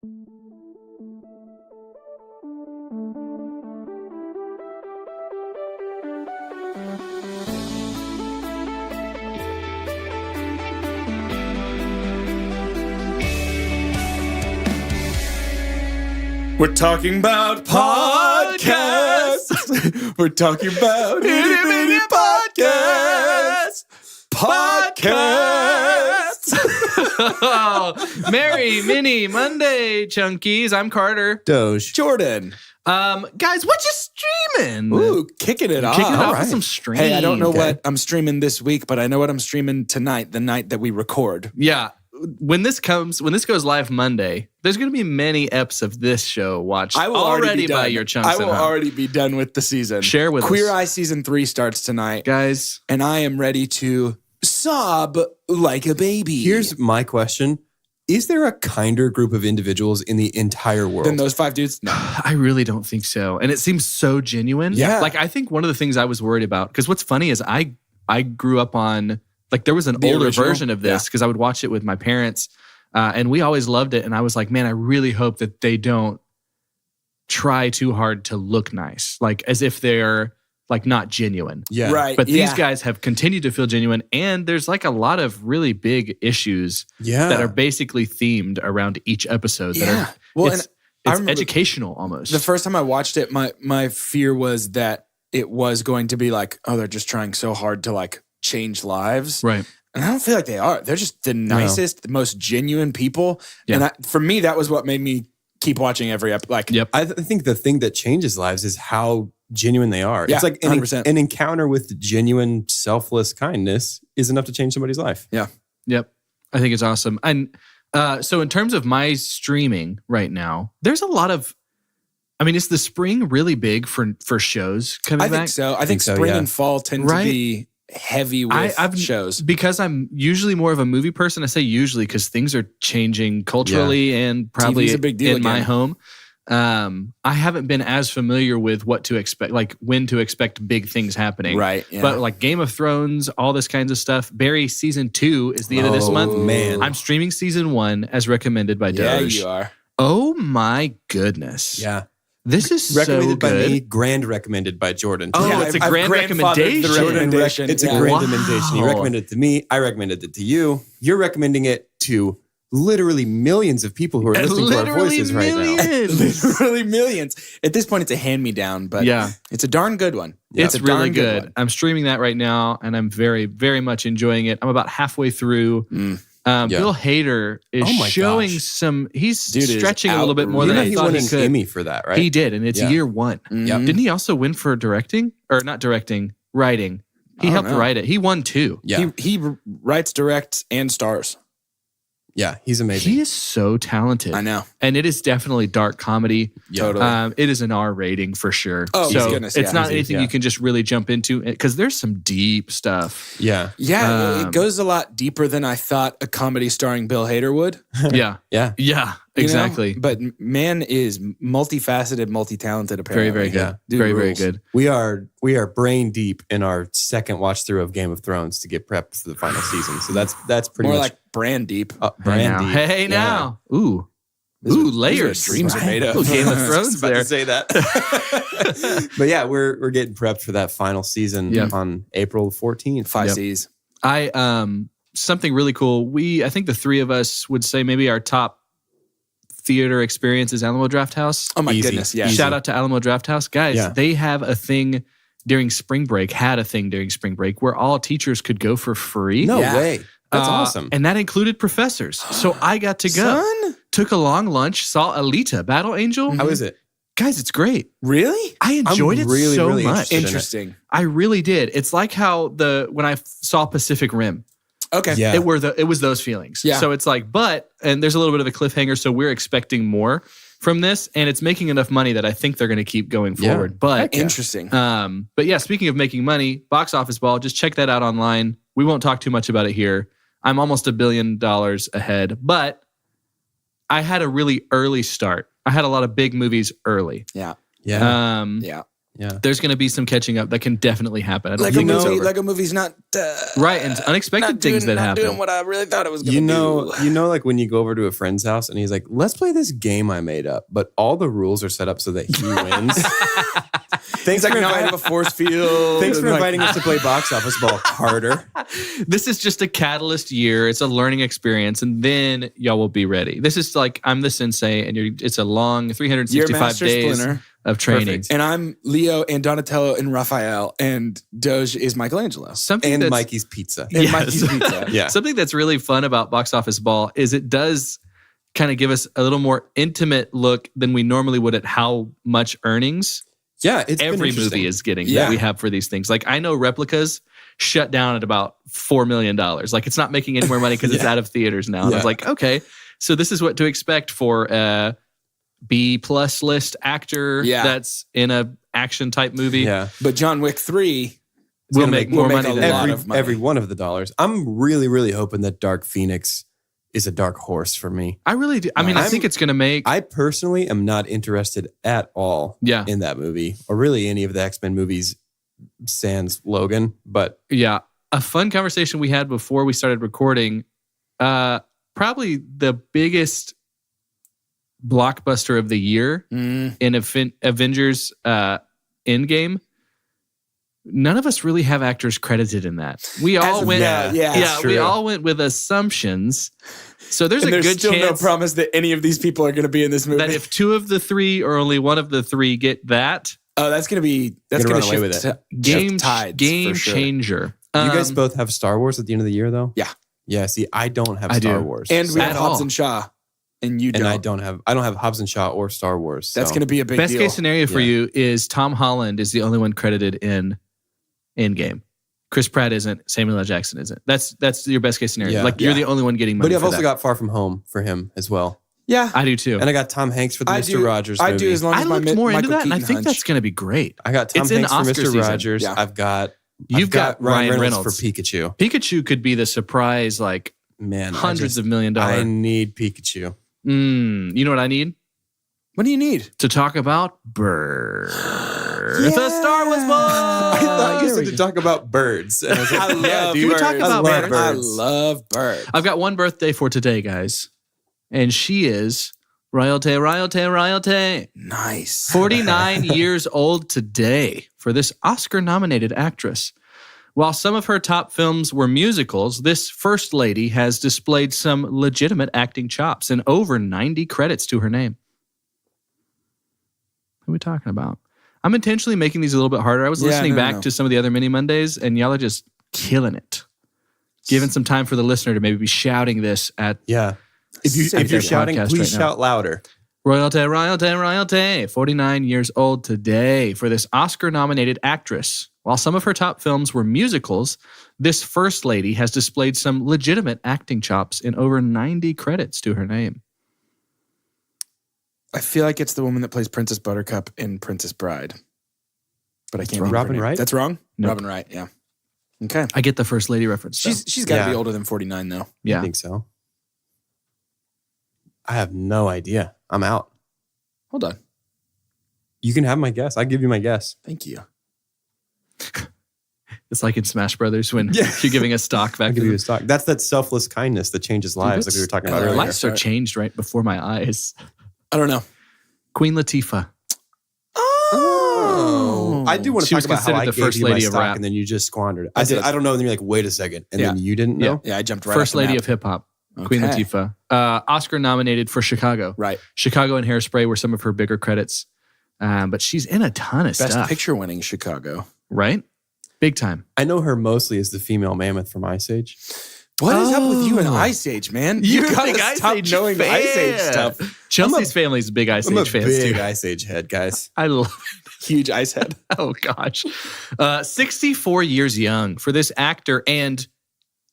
We're talking about podcasts. We're talking about itty bitty podcasts. Podcasts. Merry Mini Monday, Chunkies. I'm Carter. Doge. Jordan. Guys, what you streaming? Ooh, kicking it off. Kicking it off All with some streaming. Hey, I don't know what I'm streaming this week, but I know what I'm streaming tonight, the night that we record. Yeah. When this goes live Monday, there's going to be many eps of this show watched already by your chunks. I will already be done with the season. Share with Queer us. Eye Season 3 starts tonight. Guys. And I am ready to sob like a baby. Here's my question. Is there a kinder group of individuals in the entire world than those 5 dudes? No. I really don't think so. And it seems so genuine. Yeah. Like, I think one of the things I was worried about, because what's funny is I grew up on, like, there was an older version of this because I would watch it with my parents. And we always loved it. And I was like, man, I really hope that they don't try too hard to look nice. Like, as if they're, like, not genuine. Yeah. Right. But these guys have continued to feel genuine. And there's, like, a lot of really big issues that are basically themed around each episode. That are, it's educational almost. The first time I watched it, my fear was that it was going to be like, oh, they're just trying so hard to, like, change lives. Right. And I don't feel like they are. They're just the nicest, the most genuine people. Yeah. And for me, that was what made me keep watching every episode. Like, I think the thing that changes lives is how genuine they are. Yeah, it's like 100%. an encounter with genuine, selfless kindness is enough to change somebody's life. Yeah. Yep. I think it's awesome. And so in terms of my streaming right now, there's a lot of, I mean, is the spring really big for shows coming back? I think so. I think spring and fall tend to be heavy with shows. Because I'm usually more of a movie person. I say usually because things are changing culturally and probably TV's a big deal in my home. I haven't been as familiar with what to expect, like when to expect big things happening. Right. Yeah. But like Game of Thrones, all this kinds of stuff. Barry season 2 is the end of this month. Man. I'm streaming season 1 as recommended by Doge. Yeah, you are. Oh my goodness. Yeah. This is recommended so good. by me, grand recommended by Jordan. Oh, Yeah, it's a I've grand grandfathered recommendation. the recommendation. It's a grand recommendation. He recommended it to me. I recommended it to you. You're recommending it to literally millions of people who are listening to our voices right now. Literally millions. At this point, it's a hand-me-down, but it's a darn good one. Yeah. It's really good. I'm streaming that right now, and I'm very, very much enjoying it. I'm about halfway through. Bill Hader is showing some. He's stretching a little bit more than I thought he could. He won an Emmy for that, right? He did, and it's year 1. Yep. Didn't he also win for directing? Or not directing, writing. He helped write it. He won 2. Yeah. He writes, directs, and stars. Yeah, he's amazing. He is so talented. I know. And it is definitely dark comedy. Totally. It is an R rating for sure. Oh, so goodness. It's not easy, anything you can just really jump into because there's some deep stuff. Yeah. Yeah, it goes a lot deeper than I thought a comedy starring Bill Hader would. Yeah. Yeah. Yeah, exactly. You know? But man is multifaceted, multi-talented apparently. Very, very good. Dude Very, rules. very good. We are brain deep in our second watch through of Game of Thrones to get prepped for the final season. So that's pretty More much like brand deep. brand deep. Hey now. Ooh. Layers. Dreams are made of. Ooh, Game of Thrones about there. to say that. But yeah, we're getting prepped for that final season on April 14th. 5 C's. Something really cool. I think the 3 of us would say maybe our top theater experience is Alamo Drafthouse. Oh my Easy. goodness, yeah. Shout out to Alamo Drafthouse. Guys, they have a thing during spring break, where all teachers could go for free. No way. That's awesome. And that included professors. So I got to go. Son? Took a long lunch, saw Alita, Battle Angel. How is it? Guys, it's great. Really? I enjoyed it really, so really much. Interesting. I really did. It's like how when I saw Pacific Rim. Okay. Yeah. It was those feelings. Yeah. So it's like, and there's a little bit of a cliffhanger, so we're expecting more from this, and it's making enough money that I think they're going to keep going forward. But Interesting. but yeah, speaking of making money, Box Office Ball, just check that out online. We won't talk too much about it here. I'm almost $1 billion ahead, but I had a really early start. I had a lot of big movies early. Yeah. Yeah. Yeah. Yeah. There's going to be some catching up that can definitely happen. I don't Like think it's over. Lego movie's not Right, and unexpected things that happen. Not doing what I really thought it was going to do. You know, like when you go over to a friend's house and he's like, let's play this game I made up, but all the rules are set up so that he wins. Thanks like, now I have a force field. Thanks for inviting us to play box office ball, Carter. This is just a catalyst year. It's a learning experience, and then y'all will be ready. This is like I'm the sensei, and it's a long 365 days of training. Perfect. And I'm Leo and Donatello and Raphael, and Doge is Michelangelo. And Mikey's Pizza. And Mikey's Pizza. Yeah. Something that's really fun about Box Office Ball is it does kind of give us a little more intimate look than we normally would at how much earnings every movie is getting that we have for these things. Like I know Replicas shut down at about $4 million. Like it's not making any more money because it's out of theaters now. And I was like, okay, so this is what to expect for a B+ list actor that's in a action type movie. Yeah. But John Wick 3 will make more money than every one of the dollars. I'm really, really hoping that Dark Phoenix is a dark horse for me. I really do. I mean, I think it's going to make... I personally am not interested at all in that movie or really any of the X-Men movies sans Logan. But yeah, a fun conversation we had before we started recording. Probably the biggest blockbuster of the year in Avengers In Game. None of us really have actors credited in that. We all went, we all went with assumptions. So there's a good still chance no promise that any of these people are going to be in this movie. that if two of the three or only one of the three get that, that's going to run away with it. Game for sure. changer. You guys both have Star Wars at the end of the year, though. Yeah. Yeah. See, I don't have Star Wars, and we have Hobbs and Shaw, and you don't. And I don't have Hobbs and Shaw or Star Wars. That's going to be a big deal. Best case scenario for you is Tom Holland is the only one credited in Endgame. Chris Pratt isn't. Samuel L. Jackson isn't. That's your best case scenario. Like you're the only one getting money. But I've also got Far From Home for him as well. Yeah, I do too. And I got Tom Hanks for the Mr. Rogers movie. I do as long as I looked more into that, and I think hunch. that's going to be great. I got Tom Hanks for Oscar Mr. season. Rogers. Yeah. I've got Ryan Reynolds for Pikachu. Pikachu could be the surprise, like hundreds of $1 million. I need Pikachu. You know what I need? What do you need? To talk about birds. The Star Wars Bowl. I thought you said to talk about birds. And I was like, I love dude, birds. talk about birds. I love birds. I've got one birthday for today, guys. And she is royalty. Nice. 49 years old today for this Oscar-nominated actress. While some of her top films were musicals, this First Lady has displayed some legitimate acting chops and over 90 credits to her name. Who are we talking about? I'm intentionally making these a little bit harder. I was listening back to some of the other Mini Mondays, and y'all are just killing it. Giving some time for the listener to maybe be shouting this at... Yeah. If you're shouting, please shout louder. Royalty. 49 years old today for this Oscar-nominated actress. While some of her top films were musicals, this First Lady has displayed some legitimate acting chops and over 90 credits to her name. I feel like it's the woman that plays Princess Buttercup in Princess Bride. But I can't remember. Robin Wright? That's wrong? Nope. Robin Wright, yeah. Okay. I get the First Lady reference. She's got to be older than 49, though. Yeah. I think so. I have no idea. I'm out. Hold on. You can have my guess. I'll give you my guess. Thank you. It's like in Smash Brothers when you're giving a stock back. I'll give you a stock. That's that selfless kindness that changes lives, like we were talking about earlier. Lives are changed right before my eyes. I don't know. Queen Latifah. Oh. I do want to She talk was about how considered I the gave first you my lady of stock rap. and then you just squandered it. I said, I don't know. And then you're like, wait a second. And then you didn't know? Yeah, I jumped right First off the Lady map. of Hip Hop. Queen Okay. Latifah. Oscar nominated for Chicago. Right. Chicago and Hairspray were some of her bigger credits. But she's in a ton of Best stuff. picture winning Chicago. Right? Big time. I know her mostly as the female mammoth from Ice Age. What is up with you and Ice Age, man? You're You a big gotta Ice stop Age knowing fan. Ice Age stuff. Chelsea's family's big Ice I'm a Age fans big too. Ice Age head, guys. I love Huge ice head. Oh, gosh. 64 years young for this actor and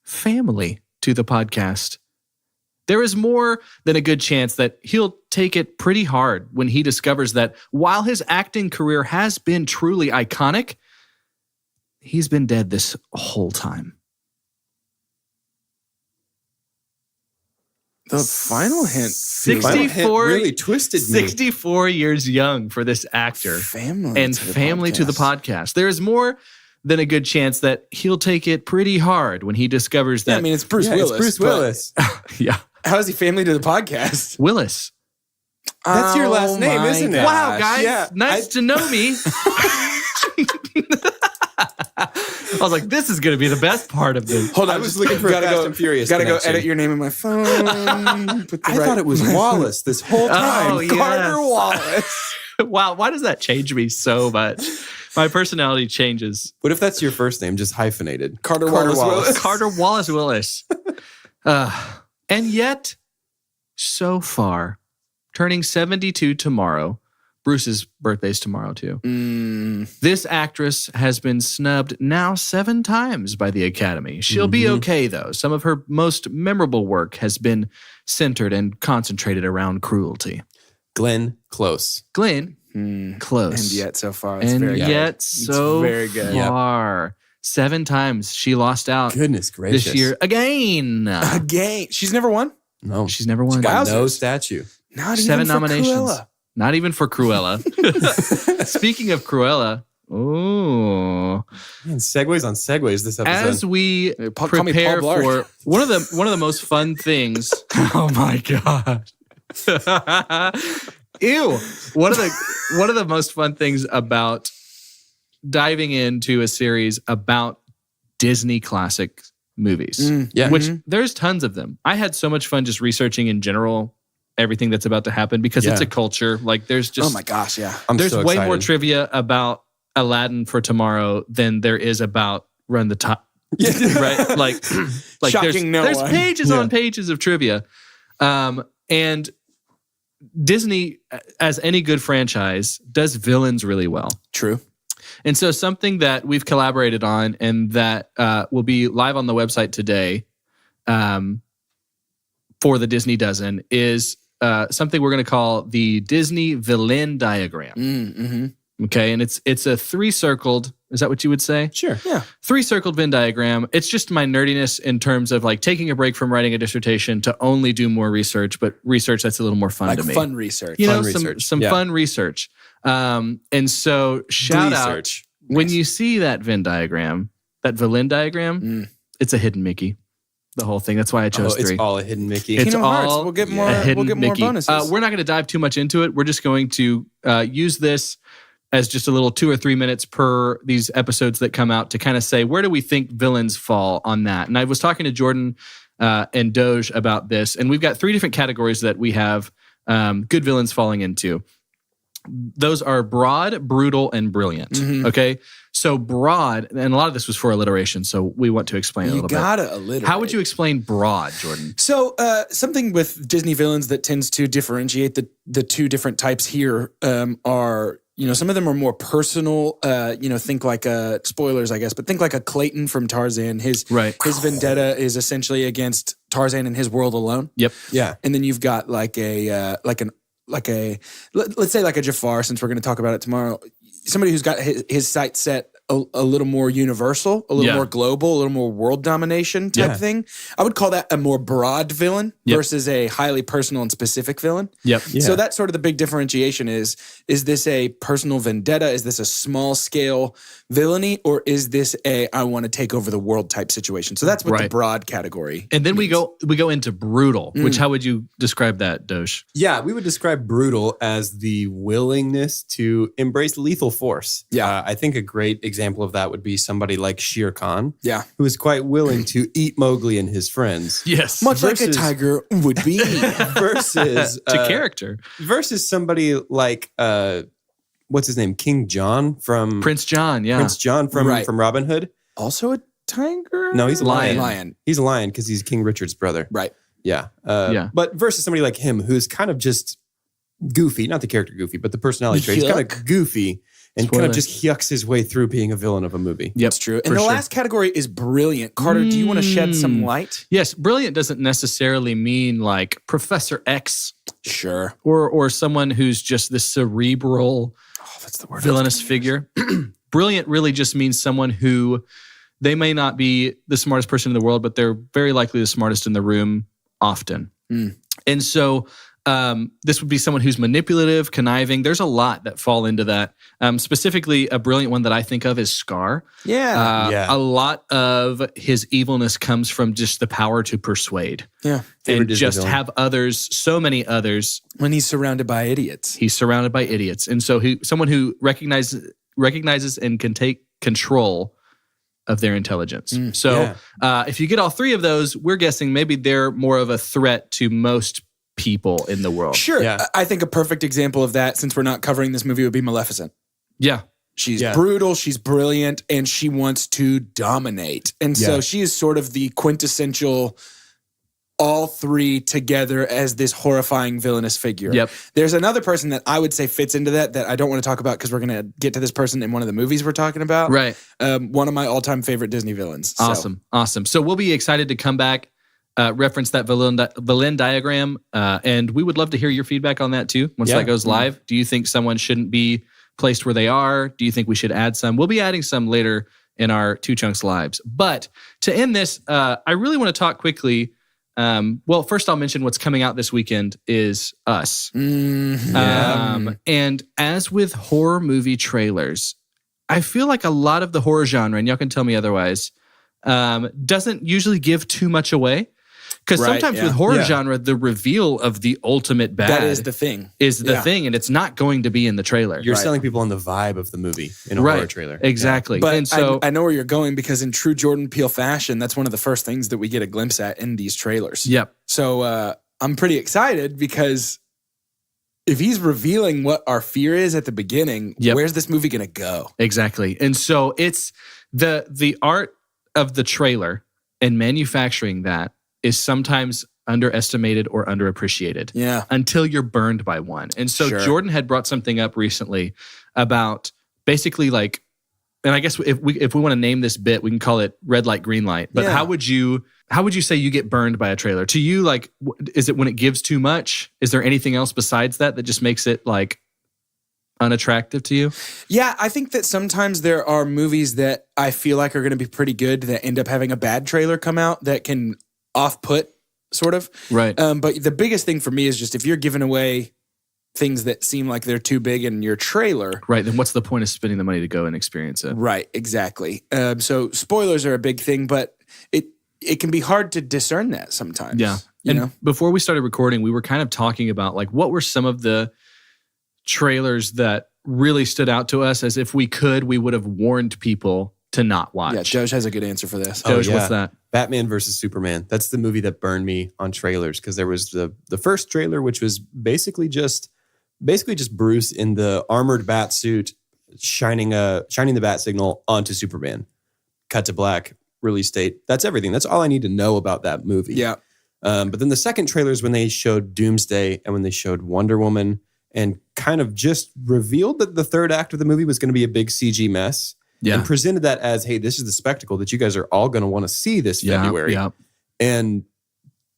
family to the podcast. There is more than a good chance that he'll take it pretty hard when he discovers that while his acting career has been truly iconic, he's been dead this whole time. The final hint. 64 really twisted me. 64 years young for this actor. Family and to the family to the podcast. There is more than a good chance that he'll take it pretty hard when he discovers that. Yeah, I mean, it's Bruce Willis. It's Bruce Willis. Yeah. How is he family to the podcast? Willis. That's your last name, my isn't it? Wow, guys. Yeah, nice to know me. I was like, this is going to be the best part of this. Hold on, I was looking for a Fast and Furious Gotta go connection. edit your name in my phone. I thought it was Wallace this whole time. Oh, yes. Carter Wallace. Wow, why does that change me so much? My personality changes. What if that's your first name, just hyphenated? Carter Wallace Willis. Carter Wallace Willis. And yet, so far, turning 72 tomorrow. Bruce's birthday's tomorrow, too. This actress has been snubbed now 7 times by the Academy. She'll be okay, though. Some of her most memorable work has been centered and concentrated around cruelty. Glenn Close. Glenn, close. And yet, so far, it's And very good. yet, so very good. far. 7 times she lost out Goodness gracious. this year again. Again. She's never won? No. She's never won. Got no Wowzers. statue. Not 7 even for nominations. Cruella. Not even for Cruella. Speaking of Cruella, Man, segues on segues this episode. as we Call me prepare Paul Blart. for one of the most fun things. Oh my god! Ew! One of the most fun things about diving into a series about Disney classic movies, Yeah. which there's tons of them. I had so much fun just researching in general everything that's about to happen because it's Yeah. a culture. Like there's just Oh my gosh, yeah. I'm there's so way more excited. trivia about Aladdin for tomorrow than there is about Run the Top. Right? Like Shocking no there's one. pages on pages of trivia. And Disney, as any good franchise, does villains really well. True. And so something that we've collaborated on and that will be live on the website today for the Disney Dozen is something we're going to call the Disney Villenn Diagram. Okay, and it's a 3-circled, is that what you would say? Sure. Yeah. 3-circled Venn diagram. It's just my nerdiness in terms of like taking a break from writing a dissertation to only do more research, but research that's a little more fun Like to me. fun research. You know, Fun some research. some Yeah. fun research. And so shout out Research. when you see that Venn diagram, that Villenn diagram, it's a hidden Mickey. The whole thing. That's why I chose 3. It's all a hidden Mickey. It's Kingdom Hearts. all We'll get more. a hidden We'll get more Mickey. bonuses. We're not going to dive too much into it. We're just going to use this as just a little 2 or 3 minutes per these episodes that come out to kind of say, where do we think villains fall on that? And I was talking to Jordan and Doge about this, and we've got 3 different categories that we have good villains falling into. Those are broad, brutal, and brilliant. Okay? So broad, and a lot of this was for alliteration, so we want to explain it a You little bit. gotta alliterate. How would you explain broad, Jordan? So something with Disney villains that tends to differentiate the 2 different types here are, you know, some of them are more personal. Think like spoilers, I guess, but think like a Clayton from Tarzan. His vendetta is essentially against Tarzan and his world alone. Yep. Yeah. And then you've got let's say like a Jafar, since we're going to talk about it tomorrow. Somebody who's got his sights set a little more universal, a little more global, a little more world domination type thing. I would call that a more broad villain versus a highly personal and specific villain. Yep. Yeah. So that's sort of the big differentiation is this a personal vendetta? Is this a small scale villainy? Or is this a I want to take over the world type situation? So that's what the broad category And then we go into brutal, which how would you describe that, Dosh? Yeah, we would describe brutal as the willingness to embrace lethal force. Yeah. I think a great example of that would be somebody like Shere Khan, Yeah. who is quite willing to eat Mowgli and his friends. Yes. Much like a Versus- tiger would be. Versus to character. versus somebody like what's his name? King John from Prince John, yeah. Prince John from Robin Hood. Also a tiger? No, he's a lion. Lion. He's a lion because he's King Richard's brother. Right. Yeah. Yeah. But versus somebody like him who's kind of just goofy, not the character goofy, but the personality trait. He's kind of goofy and kind of just yucks his way through being a villain of a movie. Yep. That's true. And the last category is brilliant. Carter, do you want to shed some light? Yes, brilliant doesn't necessarily mean like Professor X Sure. or someone who's just this cerebral That's the word. villainous figure. Brilliant really just means someone who they may not be the smartest person in the world, but they're very likely the smartest in the room often. And so this would be someone who's manipulative, conniving. There's a lot that fall into that. Specifically, a brilliant one that I think of is Scar. A lot of his evilness comes from just the power to persuade. Yeah. And just have others, so many others. When he's surrounded by idiots. He's surrounded by idiots. And so someone who recognizes and can take control of their intelligence. If you get all three of those, we're guessing maybe they're more of a threat to most people in the world. Sure. Yeah. I think a perfect example of that, since we're not covering this movie, would be Maleficent. Yeah. She's brutal, she's brilliant, and she wants to dominate. And so she is sort of the quintessential all three together as this horrifying villainous figure. Yep. There's another person that I would say fits into that I don't want to talk about because we're going to get to this person in one of the movies we're talking about. Right. One of my all-time favorite Disney villains. Awesome. So we'll be excited to come back, reference that Villenn diagram, and we would love to hear your feedback on that too once that goes live. Do you think someone shouldn't be placed where they are? Do you think we should add some? We'll be adding some later in our Two Chunks Lives. But to end this, I really want to talk quickly. Well, first I'll mention what's coming out this weekend is Us. And as with horror movie trailers, I feel like a lot of the horror genre, and y'all can tell me otherwise, doesn't usually give too much away. Because sometimes with horror genre, the reveal of the ultimate bad that is the thing. Thing, and it's not going to be in the trailer. You're selling people on the vibe of the movie in a horror trailer. Exactly. But and so I know where you're going, because in true Jordan Peele fashion, that's one of the first things that we get a glimpse at in these trailers. Yep. So I'm pretty excited, because if he's revealing what our fear is at the beginning, where's this movie going to go? Exactly. And so it's the art of the trailer and manufacturing that is sometimes underestimated or underappreciated until you're burned by one. And so Jordan had brought something up recently about basically like, and I guess if we want to name this bit, we can call it red light, green light. But how would you say you get burned by a trailer? To you, like, is it when it gives too much? Is there anything else besides that just makes it like unattractive to you? Yeah, I think that sometimes there are movies that I feel like are going to be pretty good that end up having a bad trailer come out that can off-put, sort of. Right. But the biggest thing for me is just if you're giving away things that seem like they're too big in your trailer. Right, then what's the point of spending the money to go and experience it? Right, exactly. So spoilers are a big thing, but it can be hard to discern that sometimes. Yeah. You know? Before we started recording, we were kind of talking about like what were some of the trailers that really stood out to us as if we would have warned people to not watch. Yeah, Doge has a good answer for this. Doge, what's that? Batman versus Superman. That's the movie that burned me on trailers, because there was the first trailer, which was basically just Bruce in the armored bat suit shining the bat signal onto Superman. Cut to black, release date. That's everything. That's all I need to know about that movie. Yeah. But then the second trailer is when they showed Doomsday and when they showed Wonder Woman and kind of just revealed that the third act of the movie was going to be a big CG mess. Yeah. And presented that as, hey, this is the spectacle that you guys are all going to want to see this February. Yeah. And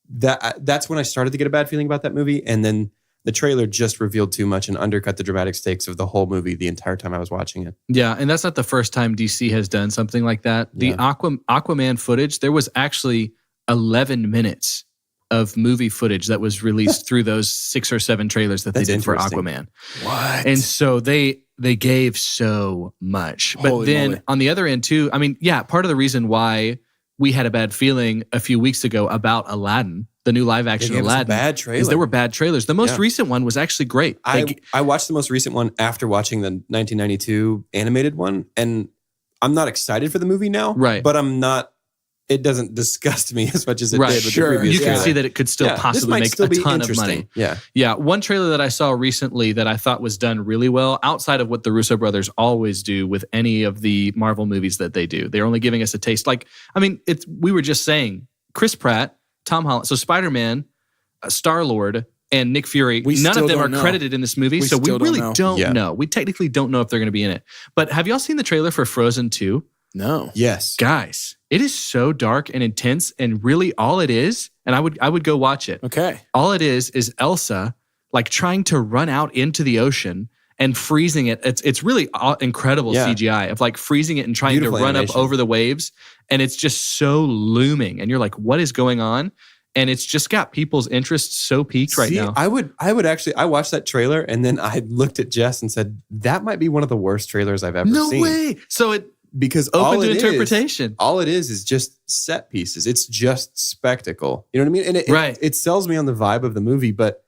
that's when I started to get a bad feeling about that movie. And then the trailer just revealed too much and undercut the dramatic stakes of the whole movie the entire time I was watching it. Yeah, and that's not the first time DC has done something like that. The Aquaman footage, there was actually 11 minutes of movie footage that was released through those 6 or 7 trailers that they did for Aquaman. What? And so they gave so much. But then on the other end too, I mean, yeah, part of the reason why we had a bad feeling a few weeks ago about Aladdin, the new live action Aladdin, bad trailer. Is there were bad trailers. The most recent one was actually great. I watched the most recent one after watching the 1992 animated one, and I'm not excited for the movie now. Right. But I'm not. It doesn't disgust me as much as it did with the previous You can see that it could still possibly make a ton of money. Yeah. One trailer that I saw recently that I thought was done really well, outside of what the Russo brothers always do with any of the Marvel movies that they do. They're only giving us a taste. Like, I mean, we were just saying, Chris Pratt, Tom Holland, so Spider-Man, Star-Lord, and Nick Fury, none of them are credited in this movie, so we really don't know. We technically don't know if they're going to be in it. But have y'all seen the trailer for Frozen 2? No. Yes. Guys, it is so dark and intense, and really all it is, and I would go watch it. Okay. All it is Elsa like trying to run out into the ocean and freezing it. It's really incredible CGI of like freezing it and trying to run up over the waves, and it's just so looming, and you're like, what is going on? and it's just got people's interest so peaked right now. I would actually, I watched that trailer and then I looked at Jess and said, that might be one of the worst trailers I've ever seen. No way. So it because open to interpretation. All it is just set pieces. It's just spectacle. You know what I mean? And it sells me on the vibe of the movie, but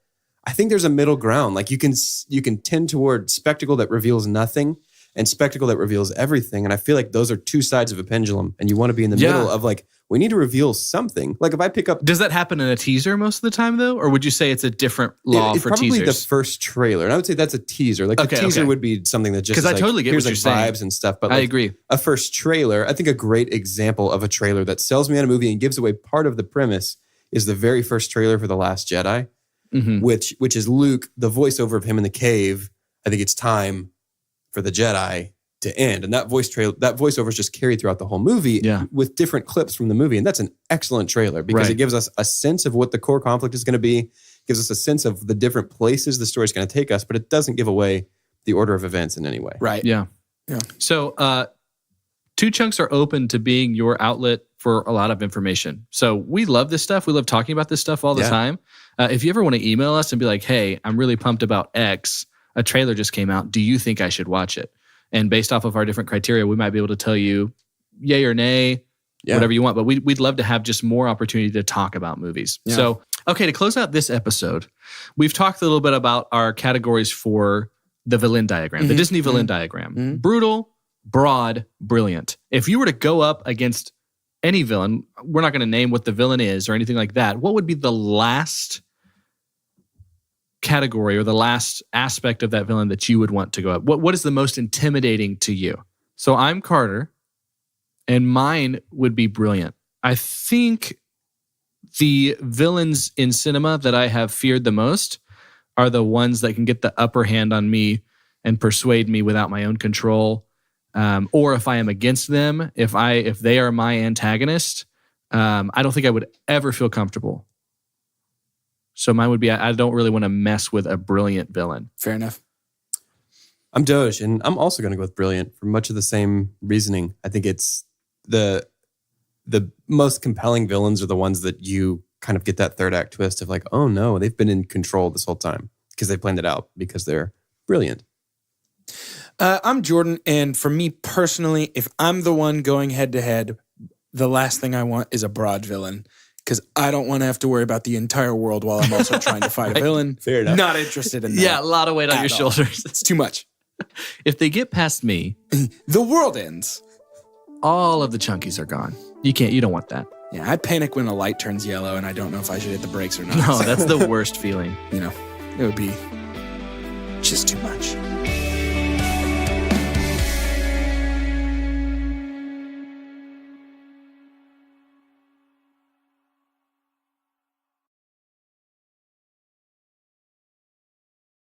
I think there's a middle ground. Like you can tend toward spectacle that reveals nothing and spectacle that reveals everything. And I feel like those are two sides of a pendulum. And you want to be in the middle of like, we need to reveal something. Like if I pick up... Does that happen in a teaser most of the time though? Or would you say it's a different law for probably teasers? The first trailer. And I would say that's a teaser. Like the teaser would be something that just because I totally get what you're saying. Vibes and stuff. But I like agree. A first trailer, I think a great example of a trailer that sells me on a movie and gives away part of the premise is the very first trailer for The Last Jedi, which is Luke, the voiceover of him in the cave. I think it's time for the Jedi to end. And that voiceover is just carried throughout the whole movie with different clips from the movie. And that's an excellent trailer because it gives us a sense of what the core conflict is going to be, gives us a sense of the different places the story is going to take us, but it doesn't give away the order of events in any way. Right. Yeah. So Two Chunks are open to being your outlet for a lot of information. So we love this stuff. We love talking about this stuff all the time. If you ever want to email us and be like, hey, I'm really pumped about X, a trailer just came out. Do you think I should watch it? And based off of our different criteria, we might be able to tell you yay or nay, whatever you want. But we'd love to have just more opportunity to talk about movies. Yeah. So, okay, to close out this episode, we've talked a little bit about our categories for the Villenn Diagram, the Disney Villenn Diagram. Brutal, broad, brilliant. If you were to go up against any villain, we're not going to name what the villain is or anything like that. What would be the last category or the last aspect of that villain that you would want to go up? What is the most intimidating to you? So I'm Carter, and mine would be brilliant. I think the villains in cinema that I have feared the most are the ones that can get the upper hand on me and persuade me without my own control. Or if I am against them, if they are my antagonist, I don't think I would ever feel comfortable. So mine would be, I don't really want to mess with a brilliant villain. Fair enough. I'm Doge, and I'm also going to go with brilliant for much of the same reasoning. I think it's the most compelling villains are the ones that you kind of get that third act twist of like, oh no, they've been in control this whole time because they planned it out because they're brilliant. I'm Jordan, and for me personally, if I'm the one going head to head, the last thing I want is a broad villain. Because I don't want to have to worry about the entire world while I'm also trying to fight a villain. Fair enough. Not interested in that. Yeah, a lot of weight on your shoulders. It's too much. If they get past me, the world ends. All of the chunkies are gone. You don't want that. Yeah, I panic when a light turns yellow and I don't know if I should hit the brakes or not. No, that's the worst feeling. It would be just too much.